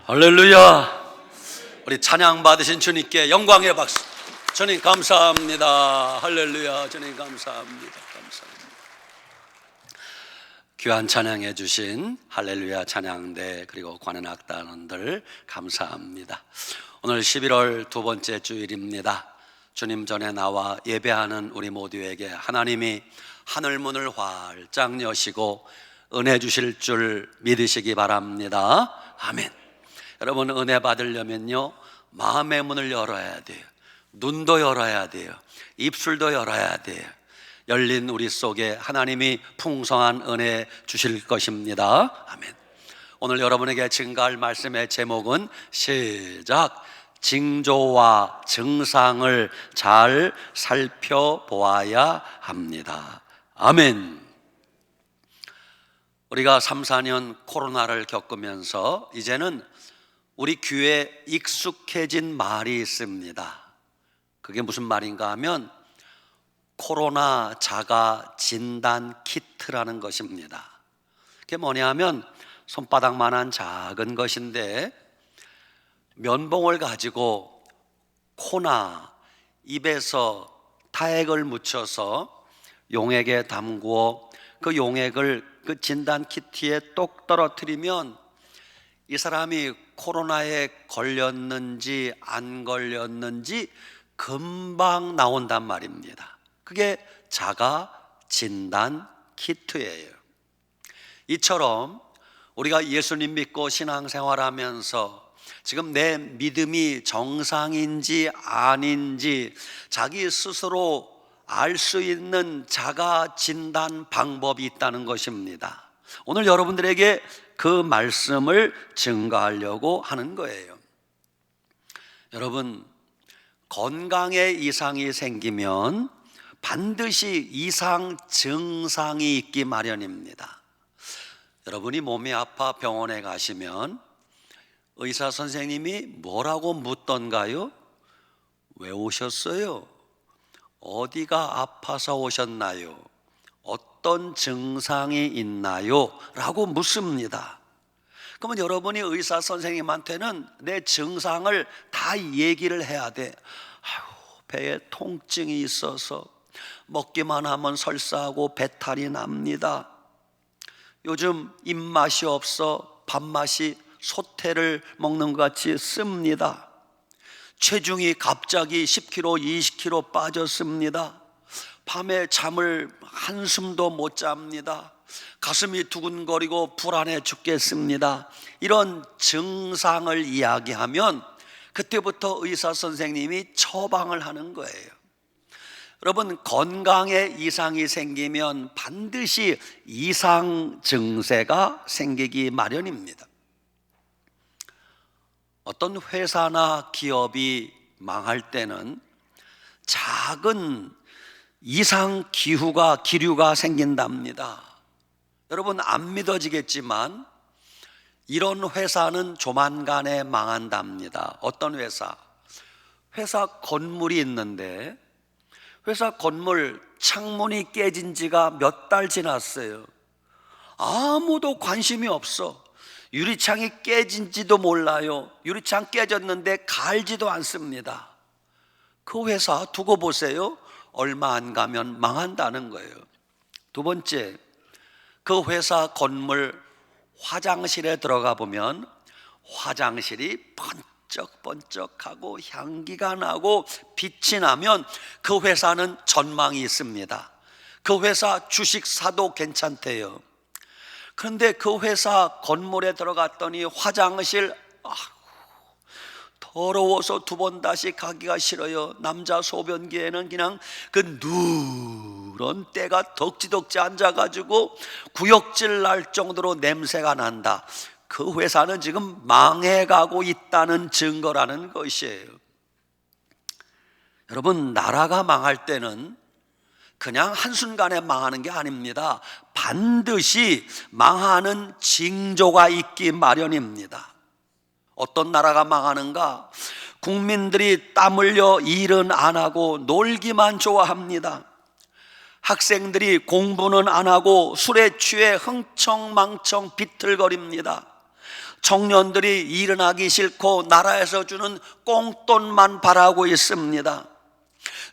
할렐루야. 우리 찬양 받으신 주님께 영광의 박수. 주님 감사합니다. 할렐루야. 주님 감사합니다. 감사합니다. 귀한 찬양해 주신 할렐루야 찬양대 그리고 관현악단원들 감사합니다. 오늘 11월 두 번째 주일입니다. 주님 전에 나와 예배하는 우리 모두에게 하나님이 하늘문을 활짝 여시고 은혜 주실 줄 믿으시기 바랍니다. 아멘. 여러분, 은혜 받으려면요, 마음의 문을 열어야 돼요. 눈도 열어야 돼요. 입술도 열어야 돼요. 열린 우리 속에 하나님이 풍성한 은혜 주실 것입니다. 아멘. 오늘 여러분에게 증가할 말씀의 제목은 시작, 징조와 증상을 잘 살펴보아야 합니다. 아멘. 우리가 3, 4년 코로나를 겪으면서 이제는 우리 귀에 익숙해진 말이 있습니다. 그게 무슨 말인가 하면 코로나 자가 진단 키트라는 것입니다. 그게 뭐냐 하면 손바닥만한 작은 것인데 면봉을 가지고 코나 입에서 타액을 묻혀서 용액에 담그어 그 용액을 그 진단 키트에 똑 떨어뜨리면 이 사람이 코로나에 걸렸는지 안 걸렸는지 금방 나온단 말입니다. 그게 자가 진단 키트예요. 이처럼 우리가 예수님 믿고 신앙생활하면서 지금 내 믿음이 정상인지 아닌지 자기 스스로 알 수 있는 자가 진단 방법이 있다는 것입니다. 오늘 여러분들에게 그 말씀을 증거하려고 하는 거예요. 여러분, 건강에 이상이 생기면 반드시 이상 증상이 있기 마련입니다. 여러분이 몸이 아파 병원에 가시면 의사 선생님이 뭐라고 묻던가요? 왜 오셨어요? 어디가 아파서 오셨나요? 어떤 증상이 있나요? 라고 묻습니다. 그러면 여러분이 의사 선생님한테는 내 증상을 다 얘기를 해야 돼. 배에 통증이 있어서 먹기만 하면 설사하고 배탈이 납니다. 요즘 입맛이 없어 밥맛이 소태를 먹는 것 같이 씁니다. 체중이 갑자기 10kg, 20kg 빠졌습니다. 밤에 잠을 한숨도 못 잡니다. 가슴이 두근거리고 불안해 죽겠습니다. 이런 증상을 이야기하면 그때부터 의사 선생님이 처방을 하는 거예요. 여러분, 건강에 이상이 생기면 반드시 이상 증세가 생기기 마련입니다. 어떤 회사나 기업이 망할 때는 작은 이상 기류가 생긴답니다. 여러분, 안 믿어지겠지만 이런 회사는 조만간에 망한답니다. 어떤 회사? 회사 건물이 있는데 회사 건물 창문이 깨진 지가 몇 달 지났어요. 아무도 관심이 없어. 유리창이 깨진지도 몰라요. 유리창 깨졌는데 갈지도 않습니다. 그 회사 두고 보세요. 얼마 안 가면 망한다는 거예요. 두 번째, 그 회사 건물 화장실에 들어가 보면 화장실이 번쩍번쩍하고 향기가 나고 빛이 나면 그 회사는 전망이 있습니다. 그 회사 주식 사도 괜찮대요. 그런데 그 회사 건물에 들어갔더니 화장실 더러워서 두 번 다시 가기가 싫어요. 남자 소변기에는 그냥 그 누런 때가 덕지덕지 앉아가지고 구역질 날 정도로 냄새가 난다. 그 회사는 지금 망해가고 있다는 증거라는 것이에요. 여러분, 나라가 망할 때는 그냥 한순간에 망하는 게 아닙니다. 반드시 망하는 징조가 있기 마련입니다. 어떤 나라가 망하는가? 국민들이 땀 흘려 일은 안 하고 놀기만 좋아합니다. 학생들이 공부는 안 하고 술에 취해 흥청망청 비틀거립니다. 청년들이 일어나기 싫고 나라에서 주는 꽁돈만 바라고 있습니다.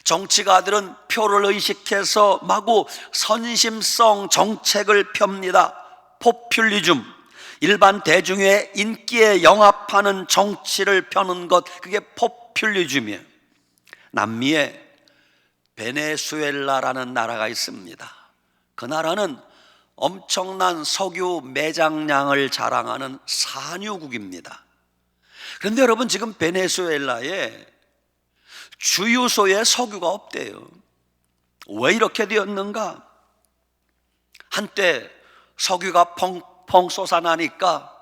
정치가들은 표를 의식해서 마구 선심성 정책을 펴니다. 포퓰리즘, 일반 대중의 인기에 영합하는 정치를 펴는 것, 그게 포퓰리즘이에요. 남미에 베네수엘라라는 나라가 있습니다. 그 나라는 엄청난 석유 매장량을 자랑하는 산유국입니다. 그런데 여러분, 지금 베네수엘라에 주유소에 석유가 없대요. 왜 이렇게 되었는가? 한때 석유가 펑펑 솟아나니까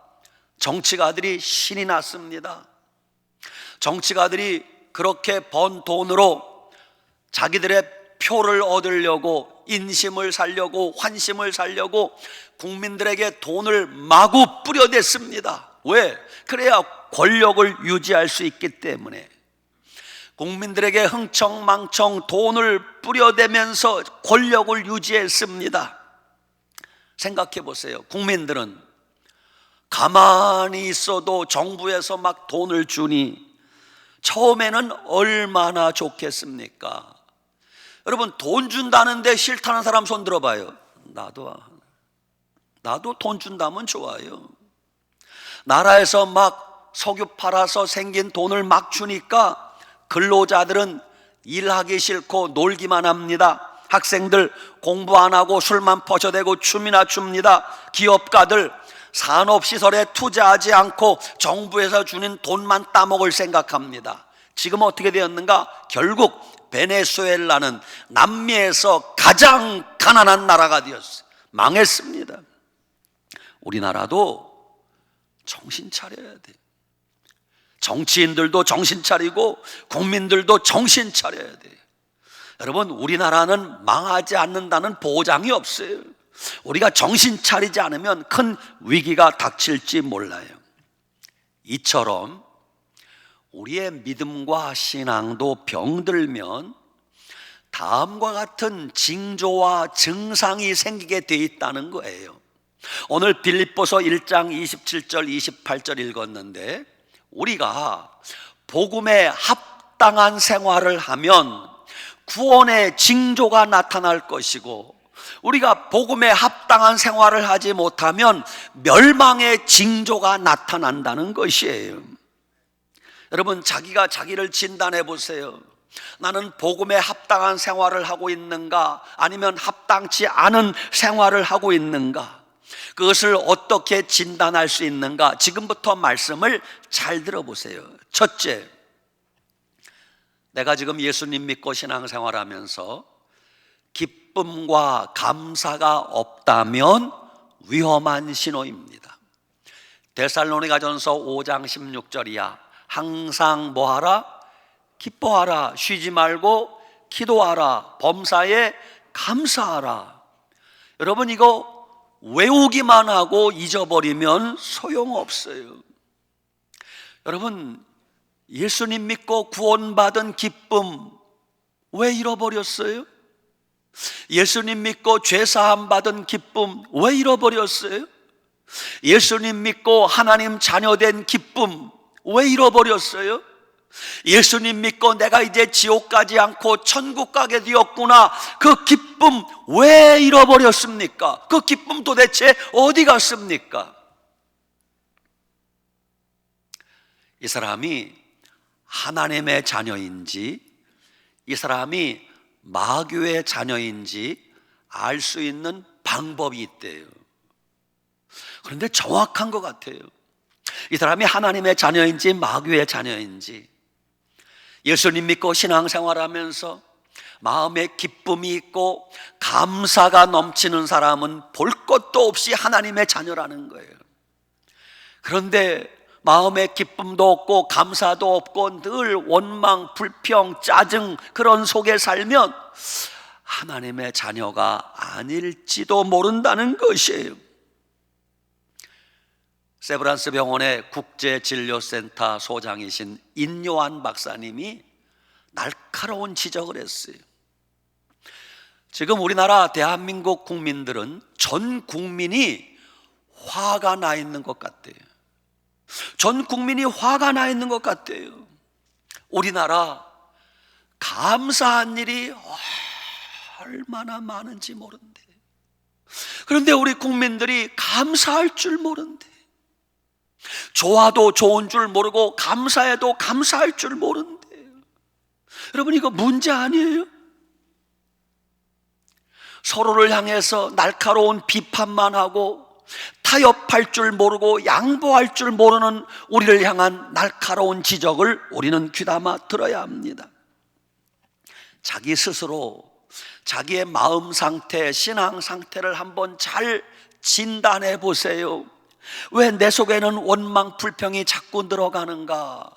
정치가들이 신이 났습니다. 정치가들이 그렇게 번 돈으로 자기들의 표를 얻으려고, 인심을 살려고, 환심을 살려고 국민들에게 돈을 마구 뿌려댔습니다. 왜? 그래야 권력을 유지할 수 있기 때문에. 국민들에게 흥청망청 돈을 뿌려대면서 권력을 유지했습니다. 생각해 보세요. 국민들은 가만히 있어도 정부에서 막 돈을 주니 처음에는 얼마나 좋겠습니까? 여러분, 돈 준다는데 싫다는 사람 손 들어봐요. 나도 돈 준다면 좋아요. 나라에서 막 석유 팔아서 생긴 돈을 막 주니까 근로자들은 일하기 싫고 놀기만 합니다. 학생들 공부 안 하고 술만 퍼져대고 춤이나 춥니다. 기업가들 산업시설에 투자하지 않고 정부에서 주는 돈만 따먹을 생각합니다. 지금 어떻게 되었는가? 결국 베네수엘라는 남미에서 가장 가난한 나라가 되었어요. 망했습니다. 우리나라도 정신 차려야 돼요. 정치인들도 정신 차리고 국민들도 정신 차려야 돼요. 여러분, 우리나라는 망하지 않는다는 보장이 없어요. 우리가 정신 차리지 않으면 큰 위기가 닥칠지 몰라요. 이처럼 우리의 믿음과 신앙도 병들면 다음과 같은 징조와 증상이 생기게 돼 있다는 거예요. 오늘 빌립보서 1장 27절 28절 읽었는데, 우리가 복음에 합당한 생활을 하면 구원의 징조가 나타날 것이고, 우리가 복음에 합당한 생활을 하지 못하면 멸망의 징조가 나타난다는 것이에요. 여러분, 자기가 자기를 진단해 보세요. 나는 복음에 합당한 생활을 하고 있는가, 아니면 합당치 않은 생활을 하고 있는가? 그것을 어떻게 진단할 수 있는가? 지금부터 말씀을 잘 들어보세요. 첫째, 내가 지금 예수님 믿고 신앙생활하면서 기쁨과 감사가 없다면 위험한 신호입니다. 데살로니가전서 5장 16절이야. 항상 뭐하라? 기뻐하라. 쉬지 말고 기도하라. 범사에 감사하라. 여러분, 이거 외우기만 하고 잊어버리면 소용없어요. 여러분, 예수님 믿고 구원받은 기쁨 왜 잃어버렸어요? 예수님 믿고 죄사함 받은 기쁨 왜 잃어버렸어요? 예수님 믿고 하나님 자녀된 기쁨 왜 잃어버렸어요? 예수님 믿고 내가 이제 지옥 가지 않고 천국 가게 되었구나, 그 기쁨 왜 잃어버렸습니까? 그 기쁨 도대체 어디 갔습니까? 이 사람이 하나님의 자녀인지, 이 사람이 마귀의 자녀인지 알 수 있는 방법이 있대요. 그런데 정확한 것 같아요. 이 사람이 하나님의 자녀인지 마귀의 자녀인지, 예수님 믿고 신앙생활하면서 마음에 기쁨이 있고 감사가 넘치는 사람은 볼 것도 없이 하나님의 자녀라는 거예요. 그런데 마음에 기쁨도 없고 감사도 없고 늘 원망, 불평, 짜증 그런 속에 살면 하나님의 자녀가 아닐지도 모른다는 것이에요. 세브란스 병원의 국제진료센터 소장이신 인요한 박사님이 날카로운 지적을 했어요. 지금 우리나라 대한민국 국민들은 전 국민이 화가 나 있는 것 같아요. 전 국민이 화가 나 있는 것 같아요. 우리나라 감사한 일이 얼마나 많은지 모른대. 그런데 우리 국민들이 감사할 줄 모른대. 좋아도 좋은 줄 모르고 감사해도 감사할 줄 모른대. 여러분, 이거 문제 아니에요? 서로를 향해서 날카로운 비판만 하고 타협할 줄 모르고 양보할 줄 모르는 우리를 향한 날카로운 지적을 우리는 귀담아 들어야 합니다. 자기 스스로 자기의 마음 상태, 신앙 상태를 한번 잘 진단해 보세요. 왜 내 속에는 원망, 불평이 자꾸 늘어가는가?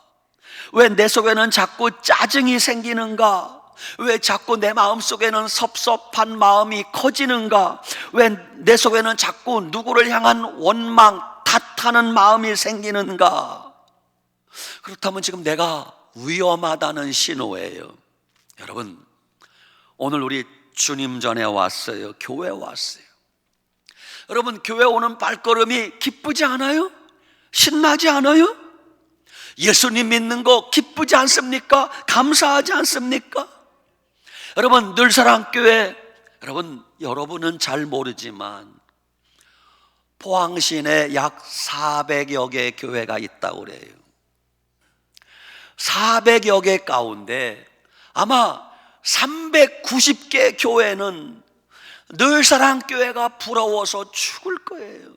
왜 내 속에는 자꾸 짜증이 생기는가? 왜 자꾸 내 마음속에는 섭섭한 마음이 커지는가? 왜 내 속에는 자꾸 누구를 향한 원망, 탓하는 마음이 생기는가? 그렇다면 지금 내가 위험하다는 신호예요. 여러분, 오늘 우리 주님 전에 왔어요. 교회 왔어요. 여러분, 교회 오는 발걸음이 기쁘지 않아요? 신나지 않아요? 예수님 믿는 거 기쁘지 않습니까? 감사하지 않습니까? 여러분, 늘사랑교회, 여러분은 잘 모르지만 포항시내 약 400여 개의 교회가 있다고 그래요. 400여 개 가운데 아마 390개 교회는 늘사랑교회가 부러워서 죽을 거예요.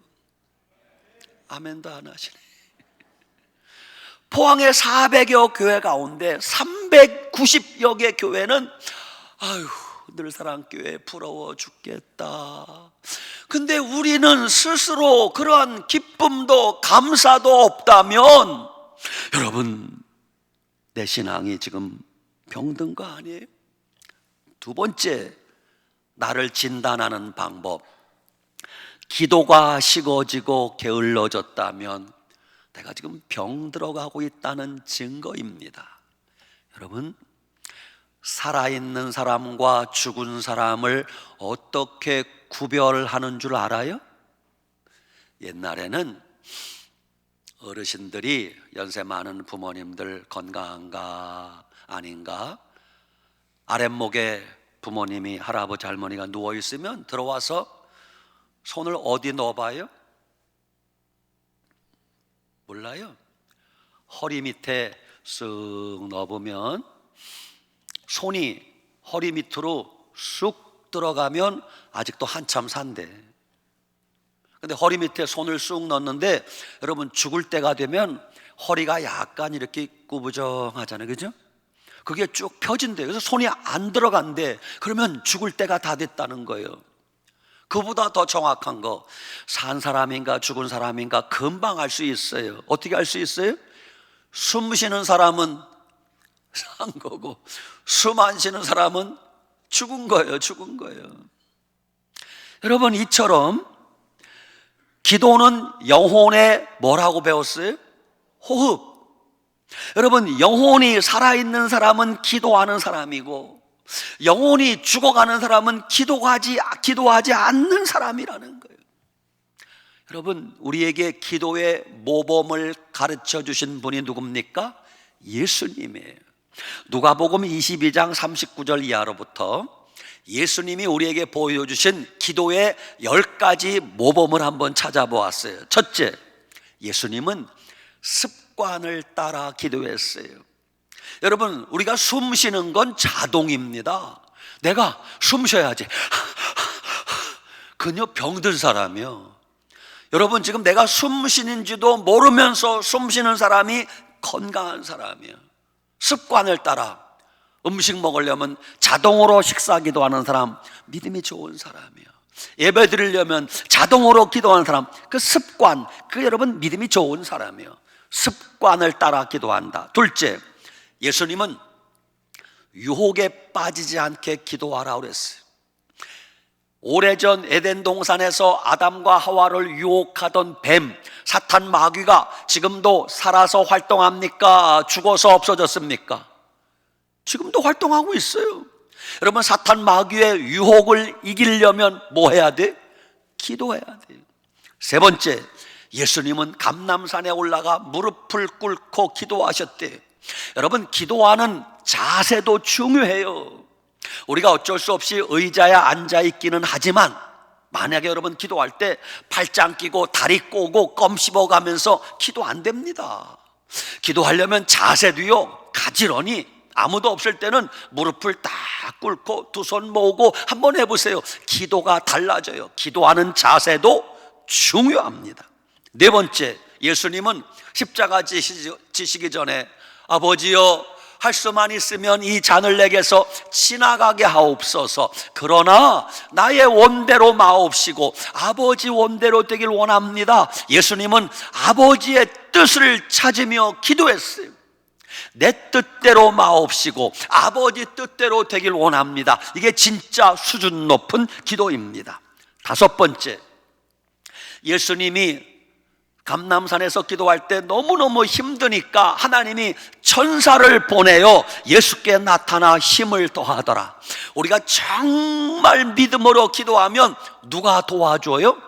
아멘도 안 하시네. 포항의 400여 교회 가운데 390여 개 교회는 늘사랑교회 부러워 죽겠다. 근데 우리는 스스로 그러한 기쁨도 감사도 없다면 여러분, 내 신앙이 지금 병든 거 아니에요? 두 번째, 나를 진단하는 방법. 기도가 식어지고 게을러졌다면 내가 지금 병 들어가고 있다는 증거입니다. 여러분, 살아있는 사람과 죽은 사람을 어떻게 구별하는 줄 알아요? 옛날에는 어르신들이, 연세 많은 부모님들 건강한가 아닌가, 아랫목에 부모님이, 할아버지 할머니가 누워있으면 들어와서 손을 어디 넣어봐요? 몰라요? 허리 밑에 쓱 넣어보면 손이 허리 밑으로 쑥 들어가면 아직도 한참 산대. 근데 허리 밑에 손을 쑥 넣는데 여러분, 죽을 때가 되면 허리가 약간 이렇게 구부정하잖아요, 그죠? 그게 쭉 펴진대. 그래서 손이 안 들어간대. 그러면 죽을 때가 다 됐다는 거예요. 그보다 더 정확한 거, 산 사람인가 죽은 사람인가 금방 알 수 있어요. 어떻게 알 수 있어요? 숨 쉬는 사람은 산 거고 숨 안 쉬는 사람은 죽은 거예요. 죽은 거예요. 여러분, 이처럼 기도는 영혼에 뭐라고 배웠어요? 호흡. 여러분, 영혼이 살아있는 사람은 기도하는 사람이고 영혼이 죽어가는 사람은 기도하지 않는 사람이라는 거예요. 여러분, 우리에게 기도의 모범을 가르쳐 주신 분이 누굽니까? 예수님이에요. 누가복음 22장 39절 이하로부터 예수님이 우리에게 보여주신 기도의 10가지 모범을 한번 찾아보았어요. 첫째, 예수님은 습관을 따라 기도했어요. 여러분, 우리가 숨 쉬는 건 자동입니다. 내가 숨 쉬어야지. 그녀 병든 사람이요. 여러분, 지금 내가 숨 쉬는지도 모르면서 숨 쉬는 사람이 건강한 사람이에요. 습관을 따라 음식 먹으려면 자동으로 식사 기도하는 사람, 믿음이 좋은 사람이에요. 예배 드리려면 자동으로 기도하는 사람, 그 습관, 그 여러분 믿음이 좋은 사람이에요. 습관을 따라 기도한다. 둘째, 예수님은 유혹에 빠지지 않게 기도하라고 그랬어요. 오래전 에덴 동산에서 아담과 하와를 유혹하던 뱀, 사탄 마귀가 지금도 살아서 활동합니까? 죽어서 없어졌습니까? 지금도 활동하고 있어요. 여러분, 사탄 마귀의 유혹을 이기려면 뭐 해야 돼? 기도해야 돼요. 세 번째, 예수님은 감람산에 올라가 무릎을 꿇고 기도하셨대요. 여러분, 기도하는 자세도 중요해요. 우리가 어쩔 수 없이 의자에 앉아 있기는 하지만 만약에 여러분 기도할 때 팔짱 끼고 다리 꼬고 껌 씹어가면서 기도 안 됩니다. 기도하려면 자세도요, 가지런히 아무도 없을 때는 무릎을 딱 꿇고 두 손 모으고 한번 해보세요. 기도가 달라져요. 기도하는 자세도 중요합니다. 네 번째, 예수님은 십자가 지시기 전에 아버지여, 할 수만 있으면 이 잔을 내게서 지나가게 하옵소서. 그러나 나의 원대로 마옵시고 아버지 원대로 되길 원합니다. 예수님은 아버지의 뜻을 찾으며 기도했어요. 내 뜻대로 마옵시고 아버지 뜻대로 되길 원합니다. 이게 진짜 수준 높은 기도입니다. 다섯 번째, 예수님이 감람산에서 기도할 때 너무너무 힘드니까 하나님이 천사를 보내요. 예수께 나타나 힘을 더하더라. 우리가 정말 믿음으로 기도하면 누가 도와줘요?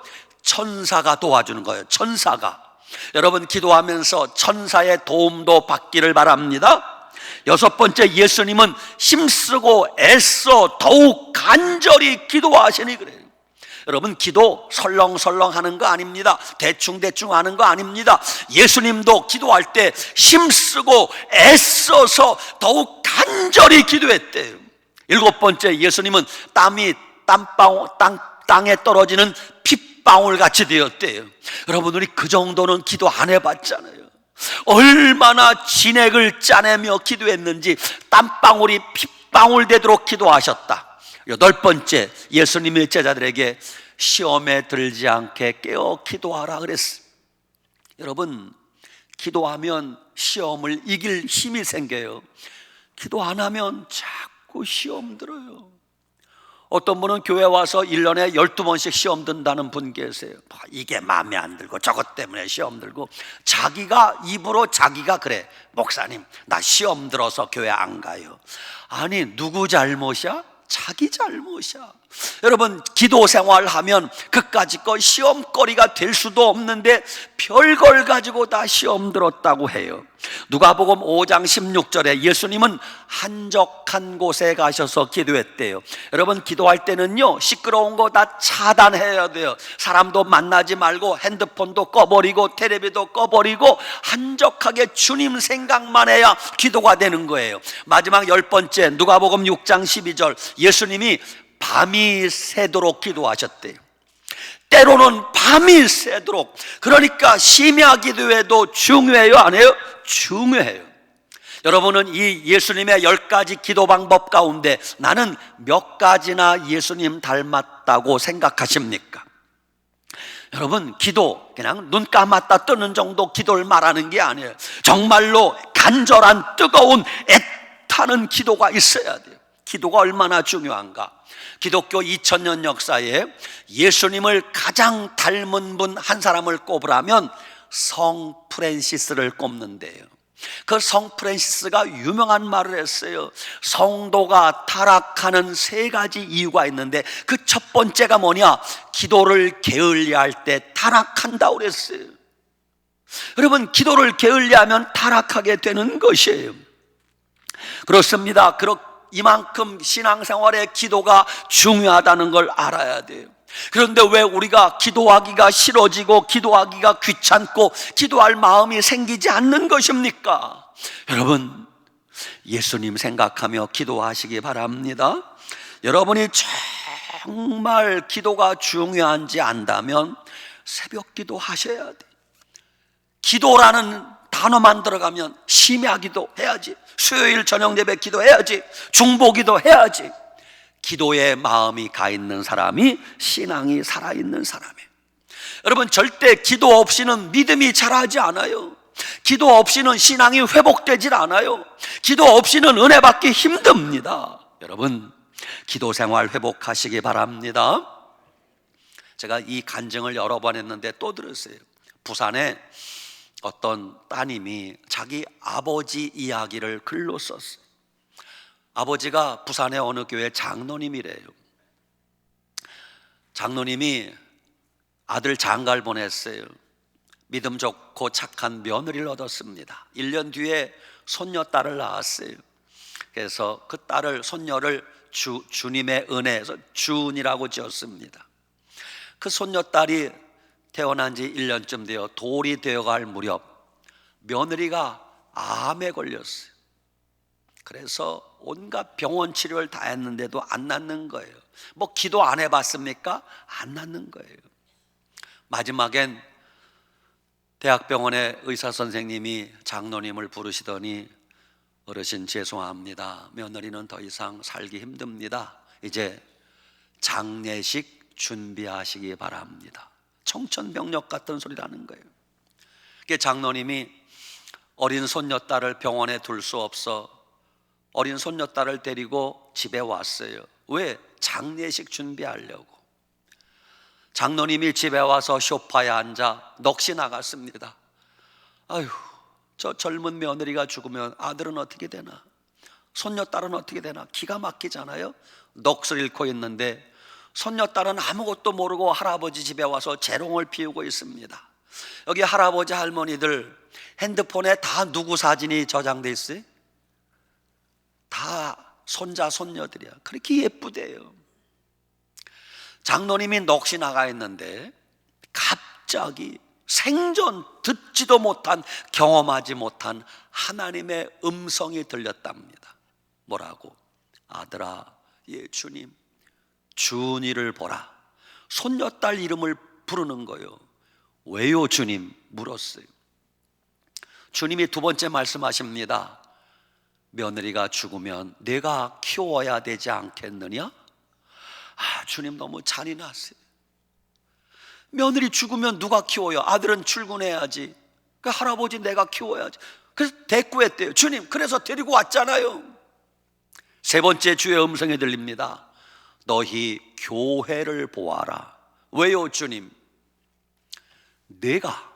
천사가 도와주는 거예요. 천사가. 여러분, 기도하면서 천사의 도움도 받기를 바랍니다. 여섯 번째, 예수님은 힘쓰고 애써 더욱 간절히 기도하시니 그래요. 여러분, 기도 설렁설렁 하는 거 아닙니다. 대충대충 하는 거 아닙니다. 예수님도 기도할 때 힘쓰고 애써서 더욱 간절히 기도했대요. 일곱 번째, 예수님은 땀이 땅에 떨어지는 핏방울 같이 되었대요. 여러분, 우리 그 정도는 기도 안 해봤잖아요. 얼마나 진액을 짜내며 기도했는지 땀방울이 핏방울 되도록 기도하셨다. 여덟 번째, 예수님의 제자들에게 시험에 들지 않게 깨어 기도하라 그랬어요. 여러분, 기도하면 시험을 이길 힘이 생겨요. 기도 안 하면 자꾸 시험 들어요. 어떤 분은 교회 와서 1년에 12번씩 시험 든다는 분 계세요. 이게 마음에 안 들고 저것 때문에 시험 들고, 자기가 입으로 자기가 그래. 목사님, 나 시험 들어서 교회 안 가요. 아니, 누구 잘못이야? 자기 잘못이야. 여러분, 기도 생활하면 그까짓 거 시험거리가 될 수도 없는데 별걸 가지고 다 시험 들었다고 해요. 누가복음 5장 16절에 예수님은 한적한 곳에 가셔서 기도했대요. 여러분, 기도할 때는요, 시끄러운 거 다 차단해야 돼요. 사람도 만나지 말고 핸드폰도 꺼버리고 텔레비도 꺼버리고 한적하게 주님 생각만 해야 기도가 되는 거예요. 마지막 열 번째, 누가복음 6장 12절, 예수님이 밤이 새도록 기도하셨대요. 때로는 밤이 새도록. 그러니까 심야 기도에도 중요해요, 안 해요? 중요해요. 여러분은 이 예수님의 10가지 기도 방법 가운데 나는 몇 가지나 예수님 닮았다고 생각하십니까? 여러분, 기도 그냥 눈 감았다 뜨는 정도 기도를 말하는 게 아니에요. 정말로 간절한 뜨거운 애타는 기도가 있어야 돼요. 기도가 얼마나 중요한가. 기독교 2000년 역사에 예수님을 가장 닮은 분 한 사람을 꼽으라면 성 프랜시스를 꼽는데요. 그 성 프랜시스가 유명한 말을 했어요. 성도가 타락하는 3가지 이유가 있는데 그 첫 번째가 뭐냐? 기도를 게을리할 때 타락한다고 그랬어요. 여러분, 기도를 게을리하면 타락하게 되는 것이에요. 그렇습니다. 이만큼 신앙생활의 기도가 중요하다는 걸 알아야 돼요. 그런데 왜 우리가 기도하기가 싫어지고 기도하기가 귀찮고 기도할 마음이 생기지 않는 것입니까? 여러분, 예수님 생각하며 기도하시기 바랍니다. 여러분이 정말 기도가 중요한지 안다면 새벽 기도 하셔야 돼요. 기도라는 단어만 들어가면 심야 기도 해야지, 수요일 저녁 예배 기도해야지, 중보 기도 해야지. 기도에 마음이 가 있는 사람이 신앙이 살아있는 사람이에요. 여러분, 절대 기도 없이는 믿음이 자라지 않아요. 기도 없이는 신앙이 회복되질 않아요. 기도 없이는 은혜 받기 힘듭니다. 여러분, 기도 생활 회복하시기 바랍니다. 제가 이 간증을 여러 번 했는데 또 들었어요. 부산에 어떤 따님이 자기 아버지 이야기를 글로 썼어요. 아버지가 부산의 어느 교회 장로님이래요. 장로님이 아들 장가를 보냈어요. 믿음 좋고 착한 며느리를 얻었습니다. 1년 뒤에 손녀딸을 낳았어요. 그래서 그 딸을, 손녀를 주님의 은혜에서 준이라고 지었습니다. 그 손녀딸이 태어난 지 1년쯤 되어 돌이 되어갈 무렵 며느리가 암에 걸렸어요. 그래서 온갖 병원 치료를 다 했는데도 안 낫는 거예요. 뭐 기도 안 해봤습니까? 안 낫는 거예요. 마지막엔 대학병원의 의사 선생님이 장로님을 부르시더니, 어르신 죄송합니다. 며느리는 더 이상 살기 힘듭니다. 이제 장례식 준비하시기 바랍니다. 청천벽력 같은 소리라는 거예요. 그게 장로님이 어린 손녀딸을 병원에 둘 수 없어 어린 손녀딸을 데리고 집에 왔어요. 왜? 장례식 준비하려고. 장로님이 집에 와서 소파에 앉아 넋이 나갔습니다. 아휴, 저 젊은 며느리가 죽으면 아들은 어떻게 되나, 손녀딸은 어떻게 되나, 기가 막히잖아요. 넋을 잃고 있는데 손녀딸은 아무것도 모르고 할아버지 집에 와서 재롱을 피우고 있습니다. 여기 할아버지 할머니들 핸드폰에 다 누구 사진이 저장돼 있어요? 다 손자 손녀들이야. 그렇게 예쁘대요. 장로님이 넋이 나가 있는데 갑자기 생전 듣지도 못한, 경험하지 못한 하나님의 음성이 들렸답니다. 뭐라고? 아들아, 예 주님, 준이를 보라. 손녀딸 이름을 부르는 거예요. 왜요 주님? 물었어요. 주님이 두 번째 말씀하십니다. 며느리가 죽으면 내가 키워야 되지 않겠느냐? 주님 너무 잔인하세요. 며느리 죽으면 누가 키워요? 아들은 출근해야지. 그 할아버지 내가 키워야지. 그래서 대꾸했대요. 주님, 그래서 데리고 왔잖아요. 세 번째 주의 음성이 들립니다. 너희 교회를 보아라. 왜요 주님? 내가,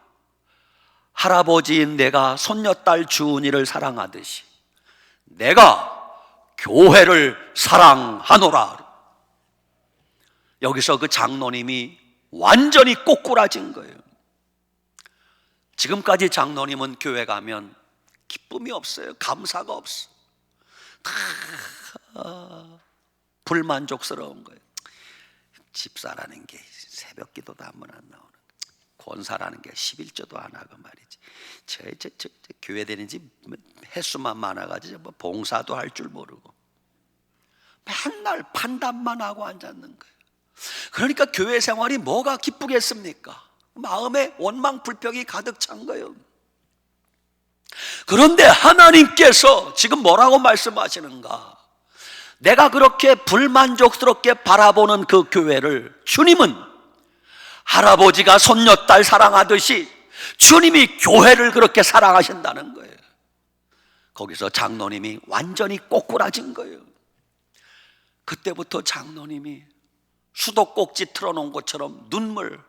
할아버지인 내가 손녀딸 주은이를 사랑하듯이 내가 교회를 사랑하노라. 여기서 그 장로님이 완전히 꼬꾸라진 거예요. 지금까지 장로님은 교회 가면 기쁨이 없어요. 감사가 없어. 다 불만족스러운 거예요. 집사라는 게 새벽 기도도 한 번 안 나오는, 권사라는 게 11조도 안 하고 말이지. 저 교회 다니는 지 횟수만 많아가지고 뭐 봉사도 할 줄 모르고 맨날 판단만 하고 앉았는 거예요. 그러니까 교회 생활이 뭐가 기쁘겠습니까? 마음에 원망 불평이 가득 찬 거예요. 그런데 하나님께서 지금 뭐라고 말씀하시는가? 내가 그렇게 불만족스럽게 바라보는 그 교회를 주님은 할아버지가 손녀딸 사랑하듯이 주님이 교회를 그렇게 사랑하신다는 거예요. 거기서 장로님이 완전히 꼬꾸라진 거예요. 그때부터 장로님이 수도꼭지 틀어놓은 것처럼 눈물,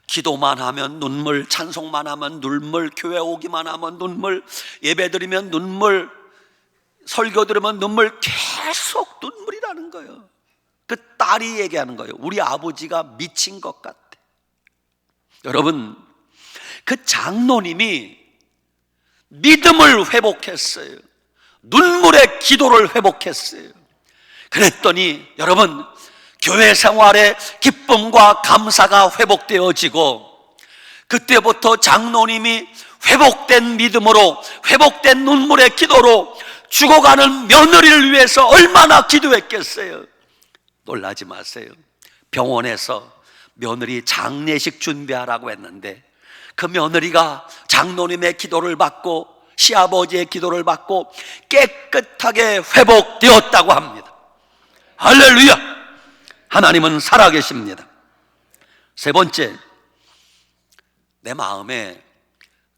기도만 하면 눈물, 찬송만 하면 눈물, 교회 오기만 하면 눈물, 예배 드리면 눈물, 설교 들으면 눈물, 계속 눈물이라는 거예요. 그 딸이 얘기하는 거예요. 우리 아버지가 미친 것 같아. 여러분, 그 장로님이 믿음을 회복했어요. 눈물의 기도를 회복했어요. 그랬더니 여러분, 교회 생활의 기쁨과 감사가 회복되어지고, 그때부터 장로님이 회복된 믿음으로, 회복된 눈물의 기도로 죽어가는 며느리를 위해서 얼마나 기도했겠어요. 놀라지 마세요. 병원에서 며느리 장례식 준비하라고 했는데 그 며느리가 장로님의 기도를 받고 시아버지의 기도를 받고 깨끗하게 회복되었다고 합니다. 할렐루야! 하나님은 살아계십니다. 세 번째, 내 마음에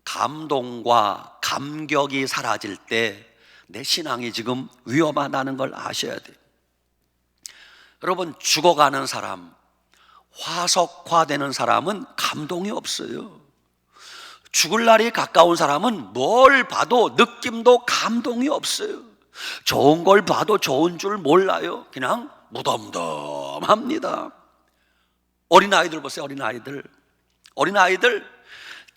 감동과 감격이 사라질 때 내 신앙이 지금 위험하다는 걸 아셔야 돼요. 여러분, 죽어가는 사람, 화석화되는 사람은 감동이 없어요. 죽을 날이 가까운 사람은 뭘 봐도 느낌도 감동이 없어요. 좋은 걸 봐도 좋은 줄 몰라요. 그냥 무덤덤합니다. 어린아이들 보세요. 어린아이들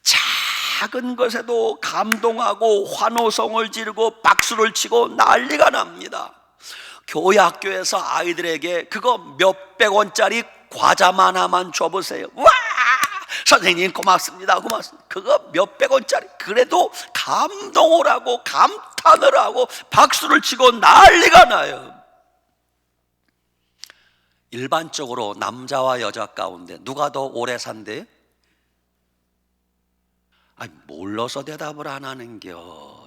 작은 것에도 감동하고 환호성을 지르고 박수를 치고 난리가 납니다. 교회 학교에서 아이들에게 그거 몇백 원짜리 과자만 하나만 줘보세요. 와! 선생님 고맙습니다. 고맙습니다. 그거 몇백 원짜리 그래도 감동을 하고 감탄을 하고 박수를 치고 난리가 나요. 일반적으로 남자와 여자 가운데 누가 더 오래 산대? 몰라서 대답을 안 하는겨.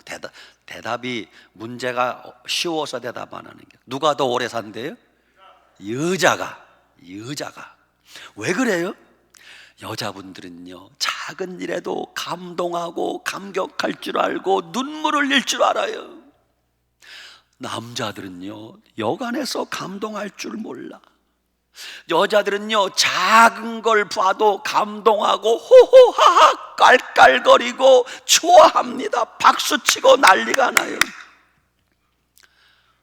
대답이 문제가 쉬워서 대답 안 하는겨. 누가 더 오래 산대요? 여자가. 왜 그래요? 여자분들은요, 작은 일에도 감동하고 감격할 줄 알고 눈물을 흘릴 줄 알아요. 남자들은요, 여간해서 감동할 줄 몰라. 여자들은요, 작은 걸 봐도 감동하고 호호하하 깔깔거리고 좋아합니다. 박수치고 난리가 나요.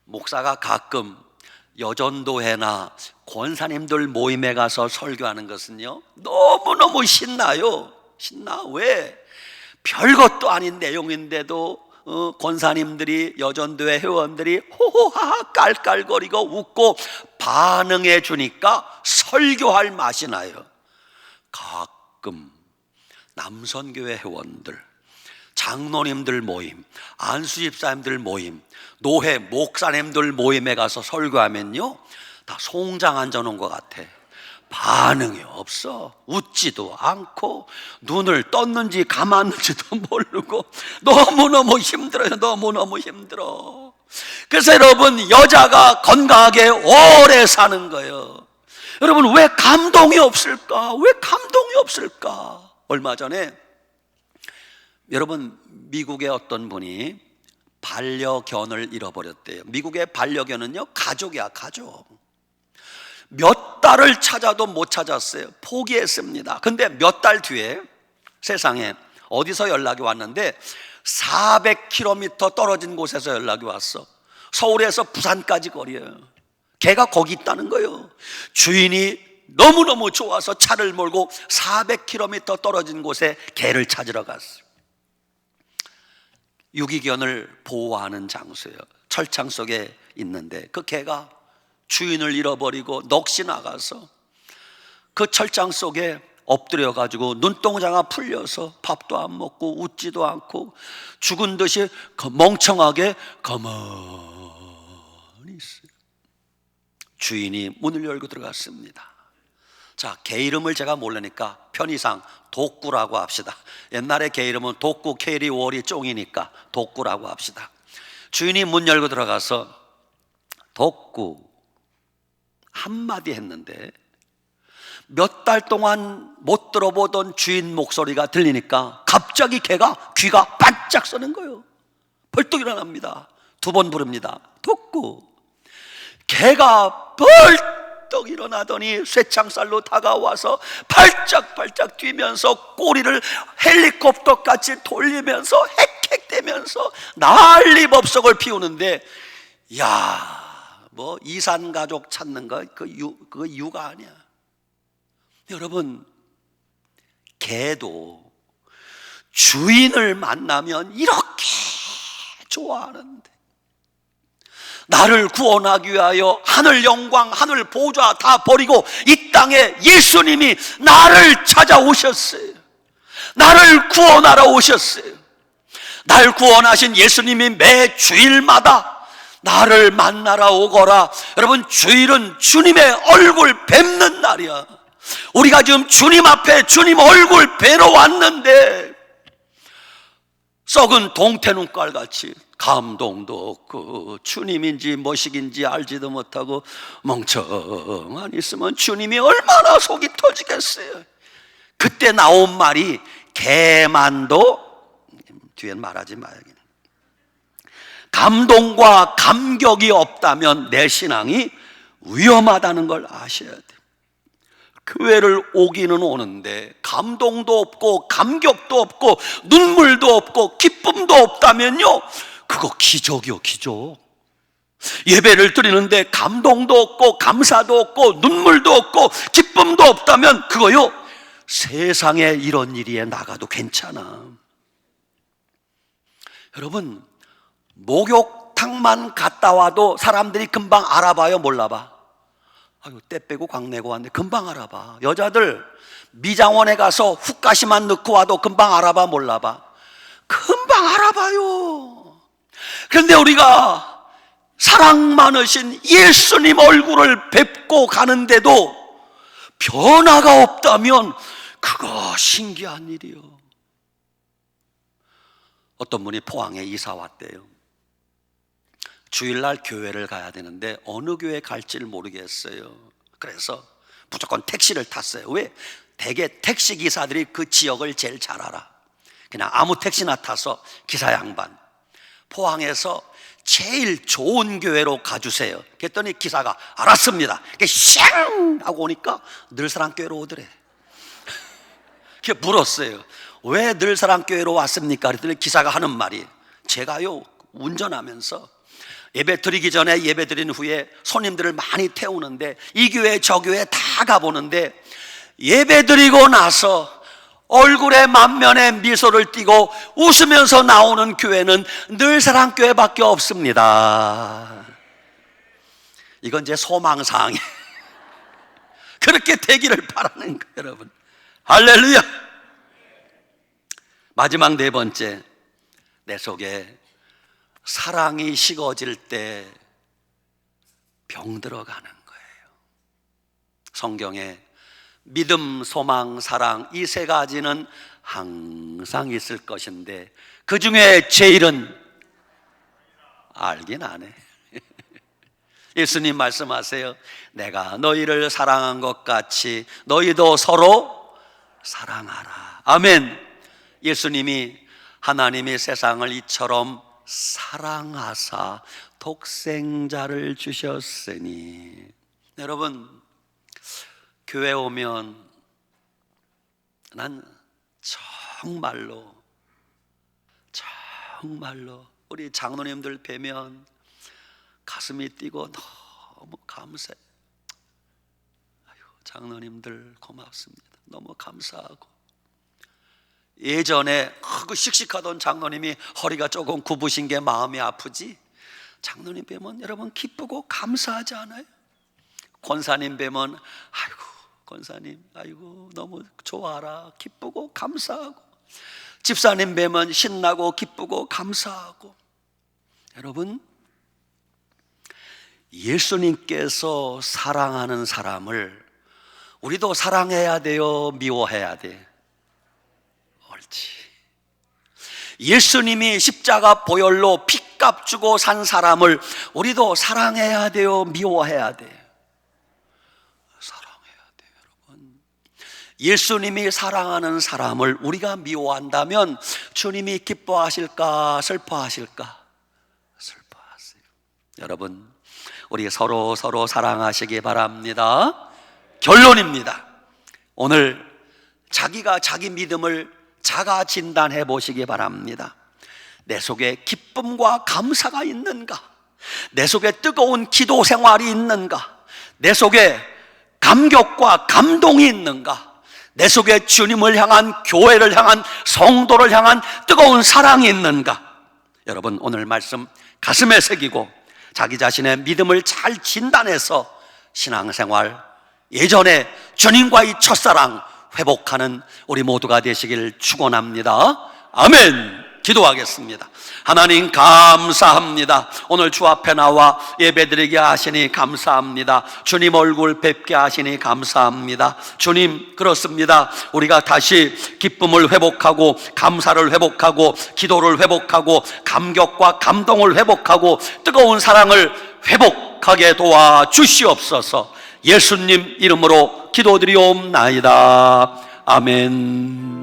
목사가 가끔 여전도회나 권사님들 모임에 가서 설교하는 것은요, 너무너무 신나요. 신나. 왜? 별것도 아닌 내용인데도 권사님들이, 여전도회 회원들이 호호하하 깔깔거리고 웃고 반응해 주니까 설교할 맛이 나요. 가끔 남선교회 회원들, 장로님들 모임, 안수집사님들 모임, 노회 목사님들 모임에 가서 설교하면요, 다 송장 앉아놓은 것 같아. 반응이 없어. 웃지도 않고 눈을 떴는지 감았는지도 모르고 너무너무 힘들어요. 너무너무 힘들어. 그래서 여러분, 여자가 건강하게 오래 사는 거예요. 여러분, 왜 감동이 없을까? 왜 감동이 없을까? 얼마 전에 여러분, 미국의 어떤 분이 반려견을 잃어버렸대요. 미국의 반려견은요, 가족이야, 가족. 몇 달을 찾아도 못 찾았어요. 포기했습니다. 근데 몇 달 뒤에 세상에 어디서 연락이 왔는데 400km 떨어진 곳에서 연락이 왔어. 서울에서 부산까지 거리예요. 개가 거기 있다는 거예요. 주인이 너무너무 좋아서 차를 몰고 400km 떨어진 곳에 개를 찾으러 갔어요. 유기견을 보호하는 장소예요. 철창 속에 있는데 그 개가 주인을 잃어버리고 넋이 나가서 그 철장 속에 엎드려 가지고 눈동자가 풀려서 밥도 안 먹고 웃지도 않고 죽은 듯이 멍청하게 가만히 있어요. 주인이 문을 열고 들어갔습니다. 자, 개 이름을 제가 모르니까 편의상 독구라고 합시다. 옛날에 개 이름은 독구, 캐리, 월이 쫑이니까 독구라고 합시다. 주인이 문 열고 들어가서 독구 한마디 했는데 몇 달 동안 못 들어보던 주인 목소리가 들리니까 갑자기 개가 귀가 반짝 서는 거예요. 벌떡 일어납니다. 두 번 부릅니다. 독구. 개가 벌떡 일어나더니 쇠창살로 다가와서 발짝발짝 뛰면서 꼬리를 헬리콥터 같이 돌리면서 헥헥대면서 난리법석을 피우는데, 야, 뭐 이산 가족 찾는 거 그거 유가 아니야. 여러분, 개도 주인을 만나면 이렇게 좋아하는데, 나를 구원하기 위하여 하늘 영광, 하늘 보좌 다 버리고 이 땅에 예수님이 나를 찾아오셨어요. 나를 구원하러 오셨어요. 날 구원하신 예수님이 매 주일마다 나를 만나러 오거라. 여러분, 주일은 주님의 얼굴 뵙는 날이야. 우리가 지금 주님 앞에 주님 얼굴 뵈러 왔는데 썩은 동태눈깔같이 감동도 없고 주님인지 뭐식인지 알지도 못하고 멍청한 있으면 주님이 얼마나 속이 터지겠어요. 그때 나온 말이 개만도, 뒤엔 말하지 마야겠네. 감동과 감격이 없다면 내 신앙이 위험하다는 걸 아셔야 돼요. 교회를 오기는 오는데 감동도 없고 감격도 없고 눈물도 없고 기쁨도 없다면요, 그거 기적이요, 기적. 예배를 드리는데 감동도 없고 감사도 없고 눈물도 없고 기쁨도 없다면 그거요, 세상에 이런 일이 나가도 괜찮아. 여러분, 목욕탕만 갔다 와도 사람들이 금방 알아봐요, 몰라봐? 아유, 때 빼고 광내고 왔는데 금방 알아봐. 여자들 미장원에 가서 훅가시만 넣고 와도 금방 알아봐, 몰라봐? 금방 알아봐요. 그런데 우리가 사랑 많으신 예수님 얼굴을 뵙고 가는데도 변화가 없다면 그거 신기한 일이요. 어떤 분이 포항에 이사 왔대요. 주일날 교회를 가야 되는데 어느 교회 갈지를 모르겠어요. 그래서 무조건 택시를 탔어요. 왜? 대개 택시 기사들이 그 지역을 제일 잘 알아. 그냥 아무 택시나 타서 기사 양반, 포항에서 제일 좋은 교회로 가주세요. 그랬더니 기사가 알았습니다. 샹 하고 오니까 늘사랑교회로 오더래. 물었어요. 왜 늘사랑교회로 왔습니까? 그랬더니 기사가 하는 말이, 제가요 운전하면서 예배 드리기 전에 예배 드린 후에 손님들을 많이 태우는데 이 교회 저 교회 다 가보는데 예배 드리고 나서 얼굴에 만면에 미소를 띠고 웃으면서 나오는 교회는 늘사랑교회밖에 없습니다. 이건 제 소망사항이에요. 그렇게 되기를 바라는 거예요, 여러분. 할렐루야. 마지막 네 번째, 내 속에 사랑이 식어질 때 병들어가는 거예요. 성경에 믿음, 소망, 사랑 이 세 가지는 항상 있을 것인데 그 중에 제일은 알긴 안 해. 예수님 말씀하세요. 내가 너희를 사랑한 것 같이 너희도 서로 사랑하라. 아멘. 예수님이 하나님이 세상을 이처럼 사랑하사 독생자를 주셨으니. 여러분, 교회 오면 난 정말로 우리 장로님들 뵈면 가슴이 뛰고 너무 감사해. 아유, 장로님들 고맙습니다. 너무 감사하고. 예전에 그 씩씩하던 장로님이 허리가 조금 굽으신 게 마음이 아프지, 장로님 뵈면 여러분 기쁘고 감사하지 않아요? 권사님 뵈면 아이고 권사님 아이고 너무 좋아라, 기쁘고 감사하고, 집사님 뵈면 신나고 기쁘고 감사하고. 여러분, 예수님께서 사랑하는 사람을 우리도 사랑해야 돼요, 미워해야 돼? 옳지. 예수님이 십자가 보혈로 핏값 주고 산 사람을 우리도 사랑해야 돼요, 미워해야 돼? 사랑해야 돼요, 여러분. 예수님이 사랑하는 사람을 우리가 미워한다면 주님이 기뻐하실까, 슬퍼하실까? 슬퍼하세요. 여러분, 우리 서로 사랑하시기 바랍니다. 결론입니다. 오늘 자기가 자기 믿음을 자가 진단해 보시기 바랍니다. 내 속에 기쁨과 감사가 있는가? 내 속에 뜨거운 기도 생활이 있는가? 내 속에 감격과 감동이 있는가? 내 속에 주님을 향한, 교회를 향한, 성도를 향한 뜨거운 사랑이 있는가? 여러분, 오늘 말씀 가슴에 새기고 자기 자신의 믿음을 잘 진단해서 신앙생활, 예전에 주님과의 첫사랑 회복하는 우리 모두가 되시길 축원합니다. 아멘. 기도하겠습니다. 하나님 감사합니다. 오늘 주 앞에 나와 예배드리게 하시니 감사합니다. 주님 얼굴 뵙게 하시니 감사합니다. 주님, 그렇습니다. 우리가 다시 기쁨을 회복하고 감사를 회복하고 기도를 회복하고 감격과 감동을 회복하고 뜨거운 사랑을 회복하게 도와주시옵소서. 예수님 이름으로 기도드리옵나이다. 아멘.